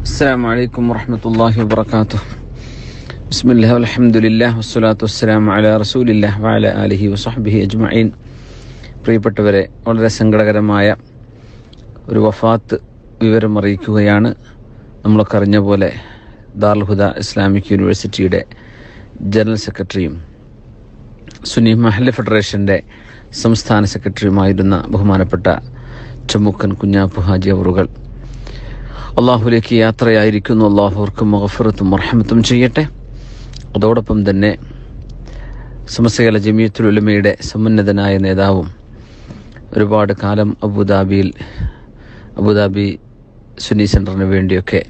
السلام عليكم ورحمة الله وبركاته. بسم الله والحمد لله والصلاة والسلام على رسول الله وعلى آله وصحبه أجمعين. പ്രിയപ്പെട്ടവരെ, വളരെ സങ്കടകരമായ ഒരു വഫാത്ത് വിവരം അറിയിക്കുകയാണ്. നമ്മളൊക്കെ അറിഞ്ഞ പോലെ ദാറുൽ ഹുദ ഇസ്ലാമിക് യൂണിവേഴ്സിറ്റിയുടെ ജനറൽ സെക്രട്ടറിയും സുന്നി മഹല്ല് ഫെഡറേഷൻ്റെ സംസ്ഥാന സെക്രട്ടറിയുമായിരുന്ന ബഹുമാനപ്പെട്ട ചമ്മുക്കൻ കുഞ്ഞാപ്പു ഹാജി അവറുകൾ അള്ളാഹുലേക്ക് യാത്രയായിരിക്കുന്നു. അള്ളാഹു അവർക്ക് മഗ്ഫിറത്തും റഹ്മത്തും ചെയ്യട്ടെ. അതോടൊപ്പം തന്നെ സമസ്തകേരള ജമിയത്തുൽ ഉലമയുടെ സമുന്നതനായ നേതാവും ഒരുപാട് കാലം അബുദാബി സുന്നി സെൻറ്ററിന് വേണ്ടിയൊക്കെ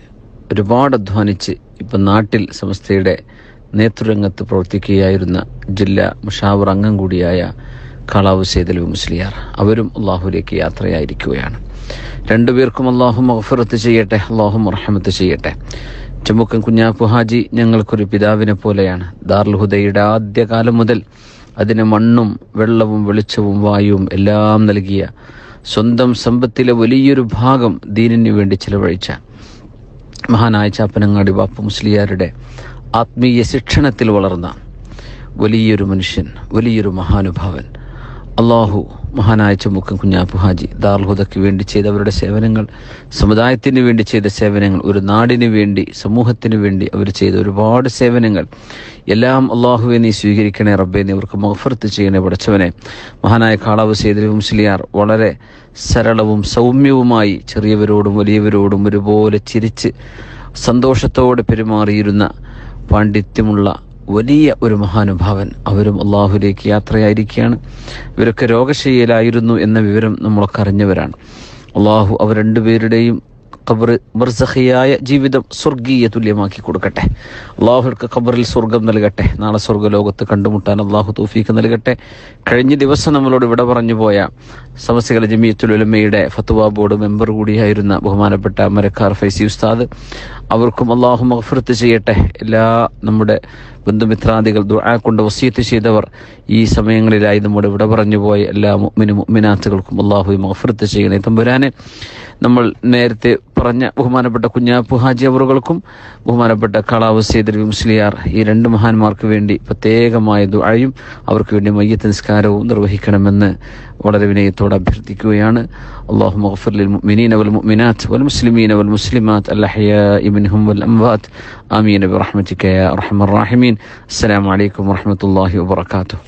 ഒരുപാട് അധ്വാനിച്ച് ഇപ്പം നാട്ടിൽ സമസ്തയുടെ നേതൃരംഗത്ത് പ്രവർത്തിക്കുകയായിരുന്ന ജില്ലാ മുഷാവർ അംഗം കൂടിയായ കാളാവ് സൈദലി മുസ്ലിയാർ, അവരും അള്ളാഹുലേക്ക് യാത്രയായിരിക്കുകയാണ്. രണ്ടുപേർക്കും അള്ളാഹു മഗ്ഫിറത്ത് ചെയ്യട്ടെ, അള്ളാഹു റഹ്മത്ത് ചെയ്യട്ടെ. ചമ്മുക്കൻ കുഞ്ഞാപ്പു ഹാജി ഞങ്ങൾക്കൊരു പിതാവിനെ പോലെയാണ്. ദാറുൽ ഹുദയുടെ ആദ്യകാലം മുതൽ അതിന് മണ്ണും വെള്ളവും വെളിച്ചവും വായുവും എല്ലാം നൽകിയ, സ്വന്തം സമ്പത്തിലെ വലിയൊരു ഭാഗം ദീനിന് വേണ്ടി ചിലവഴിച്ച മഹാനായ ചാപ്പനങ്ങാടി ബാപ്പു മുസ്ലിയാരുടെ ആത്മീയ ശിക്ഷണത്തിൽ വളർന്ന വലിയൊരു മനുഷ്യൻ, വലിയൊരു മഹാനുഭാവൻ. അള്ളാഹു മഹാനായ ചമ്മുക്കൻ കുഞ്ഞാപ്പു ഹാജി ദാറുൽ ഹുദയ്ക്ക് വേണ്ടി ചെയ്ത അവരുടെ സേവനങ്ങൾ, സമുദായത്തിന് വേണ്ടി ചെയ്ത സേവനങ്ങൾ, ഒരു നാടിന് വേണ്ടി, സമൂഹത്തിന് വേണ്ടി അവർ ചെയ്ത ഒരുപാട് സേവനങ്ങൾ എല്ലാം അള്ളാഹുവെ നീ സ്വീകരിക്കണേ റബ്ബേ, നീ അവർക്ക് മഗ്ഫിറത്ത് ചെയ്യണേ പടച്ചവനെ. മഹാനായ കാളാവ് സൈദലി മുസ്ലിയാർ വളരെ സരളവും സൗമ്യവുമായി ചെറിയവരോടും വലിയവരോടും ഒരുപോലെ ചിരിച്ച് സന്തോഷത്തോടെ പെരുമാറിയിരുന്ന പാണ്ഡിത്യമുള്ള വലിയ ഒരു മഹാനുഭാവൻ. അവരും അള്ളാഹുലേക്ക് യാത്രയായിരിക്കുകയാണ്. ഇവരൊക്കെ രോഗശയ്യയിലായിരുന്നു എന്ന വിവരം നമ്മളൊക്കെ അറിഞ്ഞവരാണ്. അള്ളാഹു അവർ രണ്ടുപേരുടെയും ഖബർ ബർസഖിയായ ജീവിതം സ്വർഗീയ തുല്യമാക്കി കൊടുക്കട്ടെ. അള്ളാഹുർക്ക് ഖബറിൽ സ്വർഗം നൽകട്ടെ. നാളെ സ്വർഗ്ഗലോകത്ത് കണ്ടുമുട്ടാൻ അള്ളാഹു തൗഫീഖ് നൽകട്ടെ. കഴിഞ്ഞ ദിവസം നമ്മളോട് ഇവിടെ പറഞ്ഞു പോയ സമസ്തകേരള ജമിയത്തുൽ ഉലമയുടെ ഫത്വ ബോർഡ് മെമ്പർ കൂടിയായിരുന്ന ബഹുമാനപ്പെട്ട മരക്കാർ ഫൈസി ഉസ്താദ്, അവർക്കും അള്ളാഹു മഗ്ഫിറത്ത് ചെയ്യട്ടെ. എല്ലാ നമ്മുടെ ബന്ധുമിത്രാദികൾ ദുആ കൊണ്ട് വസിയത്ത് ചെയ്തവർ, ഈ സമയങ്ങളിലായി നമ്മുടെ ഇവിടെ പറഞ്ഞു പോയ എല്ലാ മുഅ്മിനാത്തുകൾക്കും അള്ളാഹു മഗ്ഫിറത്ത് ചെയ്യണേ തമ്പുരാനെ. നമ്മൾ നേരത്തെ പറഞ്ഞ ബഹുമാനപ്പെട്ട കുഞ്ഞാപ്പു ഹാജി അവറുകൾക്കും ബഹുമാനപ്പെട്ട കാളാവ് സൈദലി മുസ്ലിയാർ, ഈ രണ്ട് മഹാന്മാർക്ക് വേണ്ടി പ്രത്യേകമായ ദുആയും അവർക്ക് വേണ്ടി മയ്യിത്ത് നിസ്കാരവും നിർവഹിക്കണമെന്ന് വളരെ വിനയത്തോടെ അഭ്യർത്ഥിക്കുകയാണ്. അല്ലാഹു മഗ്ഫിർ ലിൽ മുഅ്മിനീന വൽ മുഅ്മിനാത്ത് വൽ മുസ്ലിമീന വൽ മുസ്ലിമാത്ത് അൽ അഹ്യാഇ മിൻഹും വൽ അംവാത്ത് ആമീൻ ബിറഹ്മതിക യാ അർഹമർ റഹീമീൻ. അസ്സലാമു അലൈക്കും വറഹ്മത്തുള്ളാഹി വബറകാതുഹു.